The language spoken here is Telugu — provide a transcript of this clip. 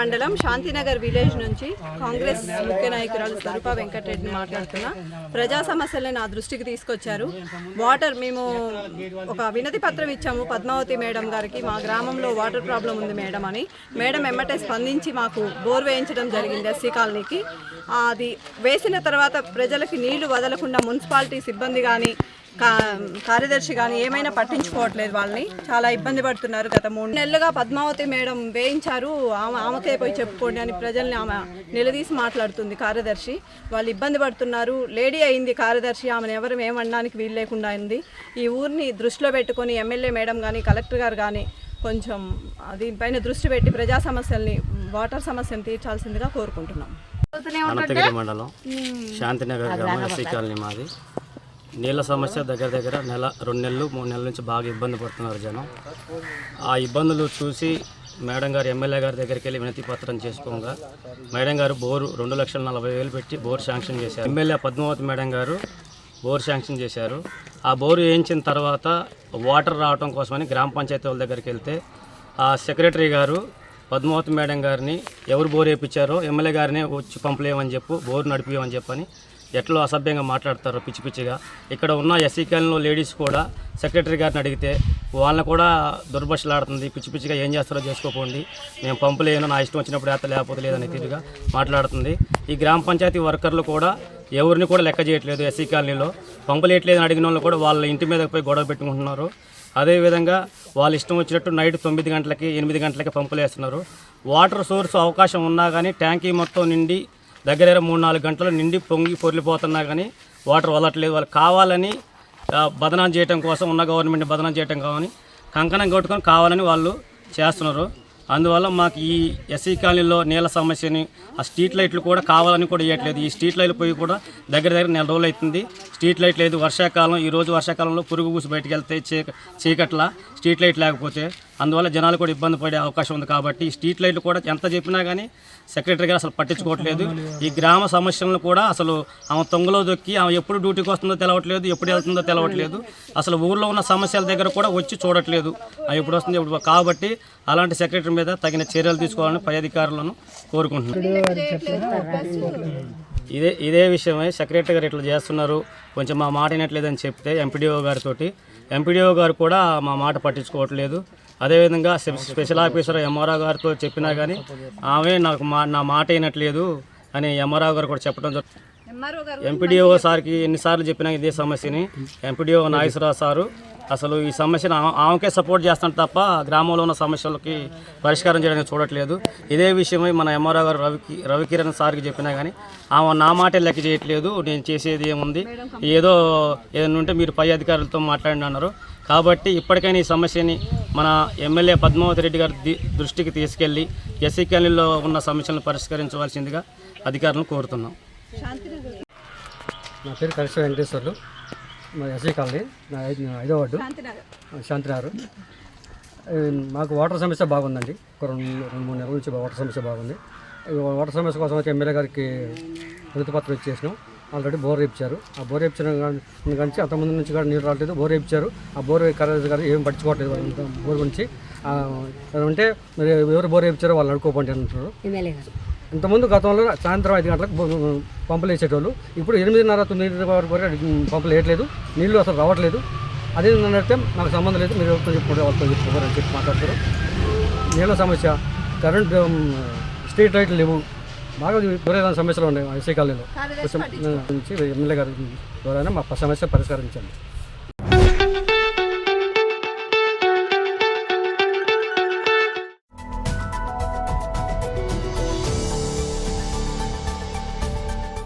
మండలం శాంతినగర్ విలేజ్ నుంచి కాంగ్రెస్ ముఖ్య నాయకురాలు స్వరూప వెంకటరెడ్డిని మాట్లాడుతున్నా. ప్రజా సమస్యలను నా దృష్టికి తీసుకొచ్చారు. వాటర్ మేము ఒక వినతి పత్రం ఇచ్చాము పద్మావతి మేడం గారికి, మా గ్రామంలో వాటర్ ప్రాబ్లం ఉంది మేడం అని. మేడం ఎమ్మటే స్పందించి మాకు బోర్ వేయించడం జరిగింది ఎస్సీ కాలనీకి. అది వేసిన తర్వాత ప్రజలకి నీళ్లు వదలకుండా మున్సిపాలిటీ సిబ్బంది కానీ కార్యదర్శి కానీ ఏమైనా పట్టించుకోవట్లేదు. వాళ్ళని చాలా ఇబ్బంది పడుతున్నారు. గత 3 నెలలుగా పద్మావతి మేడం వేయించారు, ఆమెకే పోయి చెప్పుకోండి అని ప్రజల్ని ఆమె నిలదీసి మాట్లాడుతుంది కార్యదర్శి. వాళ్ళు ఇబ్బంది పడుతున్నారు. లేడీ అయింది కార్యదర్శి, ఆమెను ఎవరు ఏమనడానికి వీలు లేకుండా అయింది. ఈ ఊరిని దృష్టిలో పెట్టుకొని ఎమ్మెల్యే మేడం కానీ కలెక్టర్ గారు కానీ కొంచెం దీనిపైన దృష్టి పెట్టి ప్రజా సమస్యల్ని వాటర్ సమస్యను తీర్చాల్సిందిగా కోరుకుంటున్నాం. అనంతగిరి మండలం శాంతినగర్ గ్రామం ఎస్సీ కాలనీ మాది. నీళ్ళ సమస్య దగ్గర 2 నెలలు 3 నెలల నుంచి బాగా ఇబ్బంది పడుతున్నారు జనం. ఆ ఇబ్బందులు చూసి మేడం గారు ఎమ్మెల్యే గారి దగ్గరికి వెళ్ళి వినతి పత్రం చేసుకోగా మేడం గారు బోరు 2,40,000 పెట్టి బోర్ శాంక్షన్ చేశారు. ఎమ్మెల్యే పద్మావతి మేడం గారు బోర్ శాంక్షన్ చేశారు. ఆ బోరు వేయించిన తర్వాత వాటర్ రావడం కోసమని గ్రామ పంచాయతీ వాళ్ళ దగ్గరికి వెళ్తే ఆ సెక్రటరీ గారు పద్మావతి మేడం గారిని ఎవరు బోర్ వేయించారో ఎమ్మెల్యే గారినే వచ్చి పంపలేమని చెప్పు, బోరు నడిపియమని చెప్పని ఎట్లా అసభ్యంగా మాట్లాడతారో పిచ్చి పిచ్చిగా. ఇక్కడ ఉన్న ఎస్సీ కాలనీలో లేడీస్ కూడా సెక్రటరీ గారిని అడిగితే వాళ్ళని కూడా దుర్భాషలాడుతుంది. పిచ్చి పిచ్చిగా ఏం చేస్తారో చేసుకోపోండి, నేను పంపలేను, నా ఇష్టం వచ్చినప్పుడు ఏత లేకపోతే లేదని తీరుగా మాట్లాడుతుంది. ఈ గ్రామ పంచాయతీ వర్కర్లు కూడా ఎవరిని కూడా లెక్క చేయట్లేదు. ఎస్సీ కాలనీలో పంపలేయట్లేదని అడిగిన వాళ్ళు కూడా వాళ్ళ ఇంటి మీద పోయి గొడవ పెట్టుకుంటున్నారు. అదేవిధంగా వాళ్ళ ఇష్టం వచ్చినట్టు నైట్ 9 గంటలకి 8 గంటలకి పంపులేస్తున్నారు. వాటర్ సోర్స్ అవకాశం ఉన్నా కానీ ట్యాంకీ మొత్తం నిండి దగ్గర 3-4 గంటలు నిండి పొంగి పొర్లిపోతున్నా కానీ వాటర్ వదలట్లేదు. వాళ్ళు కావాలని బదనాం చేయడం కోసం, ఉన్న గవర్నమెంట్ని బదనాం చేయడం కావాలని కంకణం కొట్టుకొని కావాలని వాళ్ళు చేస్తున్నారు. అందువల్ల మాకు ఈ ఎస్సీ కాలనీలో నీళ్ళ సమస్యని ఆ స్ట్రీట్ లైట్లు కూడా కావాలని కూడా ఇవ్వట్లేదు. ఈ స్ట్రీట్ లైట్లు పోయి కూడా దగ్గర 1 రోజులు అవుతుంది. స్ట్రీట్ లైట్ లేదు. వర్షాకాలం, ఈరోజు వర్షాకాలంలో పురుగు పూసి బయటకు వెళ్తే చీకట్ల స్ట్రీట్ లైట్ లేకపోతే అందువల్ల జనాలు కూడా ఇబ్బంది పడే అవకాశం ఉంది. కాబట్టి ఈ స్ట్రీట్ లైట్లు కూడా ఎంత చెప్పినా కానీ సెక్రటరీ గారు అసలు పట్టించుకోవట్లేదు. ఈ గ్రామ సమస్యలను కూడా అసలు ఆమె తొంగలో దొక్కి ఆమె ఎప్పుడు డ్యూటీకి వస్తుందో తెలవట్లేదు, ఎప్పుడు వెళ్తుందో తెలవట్లేదు. అసలు ఊర్లో ఉన్న సమస్యల దగ్గర కూడా వచ్చి చూడట్లేదు, ఎప్పుడు వస్తుంది ఎప్పుడు. కాబట్టి అలాంటి సెక్రటరీ మీద తగిన చర్యలు తీసుకోవాలని పై అధికారులను కోరుకుంటున్నాను. ఇదే విషయమై సెక్రటరీ గారు ఇట్లా చేస్తున్నారు, కొంచెం మా మాట వినట్లేదని చెప్తే ఎంపీడీఓ గారితో ఎంపీడీఓ గారు కూడా మా మాట పట్టించుకోవట్లేదు. అదేవిధంగా స్పెషల్ ఆఫీసర్ ఎంఆర్ఓ గారితో చెప్పినా కానీ ఆమె నా మాట వినట్లేదు అని ఎంఆర్ఓ గారు కూడా చెప్పడం జరుగుతుంది. ఎంపీడీఓ సార్కి ఎన్నిసార్లు చెప్పినా ఇదే సమస్యని ఎంపీడీఓ నాగేశ్వరరావు సారు అసలు ఈ సమస్యను ఆమెకే సపోర్ట్ చేస్తాను తప్ప గ్రామంలో ఉన్న సమస్యలకి పరిష్కారం చేయడానికి చూడట్లేదు. ఇదే విషయమై మన ఎంఆర్ఓ గారు రవికిరణ్ సార్కి చెప్పినా కానీ ఆమె నా మాటే లెక్క చేయట్లేదు. నేను చేసేది ఏముంది, ఏదైనా ఉంటే మీరు పై అధికారులతో మాట్లాడి అన్నారు. కాబట్టి ఇప్పటికైనా ఈ సమస్యని మన ఎమ్మెల్యే పద్మావతి రెడ్డి గారి దృష్టికి తీసుకెళ్లి ఎస్సీ కాలనీలో ఉన్న సమస్యలను పరిష్కరించవలసిందిగా అధికారులను కోరుతున్నాం. నా పేరు కృష్ణ వెంకటేశ్వర్లు, మా ఎస్సీ కాలనీ, నా 5వ వార్డు శాంతినగర్. మాకు వాటర్ సమస్య బాగుందండి. ఒక 2-3 నెలల నుంచి వాటర్ సమస్య బాగుంది. వాటర్ సమస్య కోసం అయితే ఎమ్మెల్యే గారికి వినతి పత్రం ఇచ్చేసినాం. ఆల్రెడీ బోర్ వేయించారు. ఆ బోర్ వేయించిన కానీ అంతకుముందు నుంచి కూడా నీళ్ళు రావట్లేదు. బోర్ వేయించారు. ఆ బోర్ కార్యదర్శి గారు ఏం పట్టించుకోవట్లేదు బోర్ గురించి. అంటే మరి ఎవరు బోర్ వేయించారో వాళ్ళు అడుకోపోండి అంటున్నారు. ఇంతకుముందు గతంలో సాయంత్రం 5 గంటలకు పంపులు వేసేటోళ్ళు, ఇప్పుడు 8:30-9 వరకు పంపులు వేయట్లేదు, నీళ్లు అసలు రావట్లేదు. అదే నడితే నాకు సంబంధం లేదు, మీరు ఎవరితో చెప్పుకుంటే వాళ్ళతో చెప్పుకోరు అని చెప్పి మాట్లాడతారు. నీళ్ళ సమస్య, కరెంట్, స్ట్రీట్ లైట్లు లేవు, బాగా విపరీతమైన సమస్యలు ఉన్నాయి ఎస్సీ కాలనీలో. కొంచెం నుంచి ఎమ్మెల్యే గారి ద్వారా మా సమస్య పరిష్కరించండి.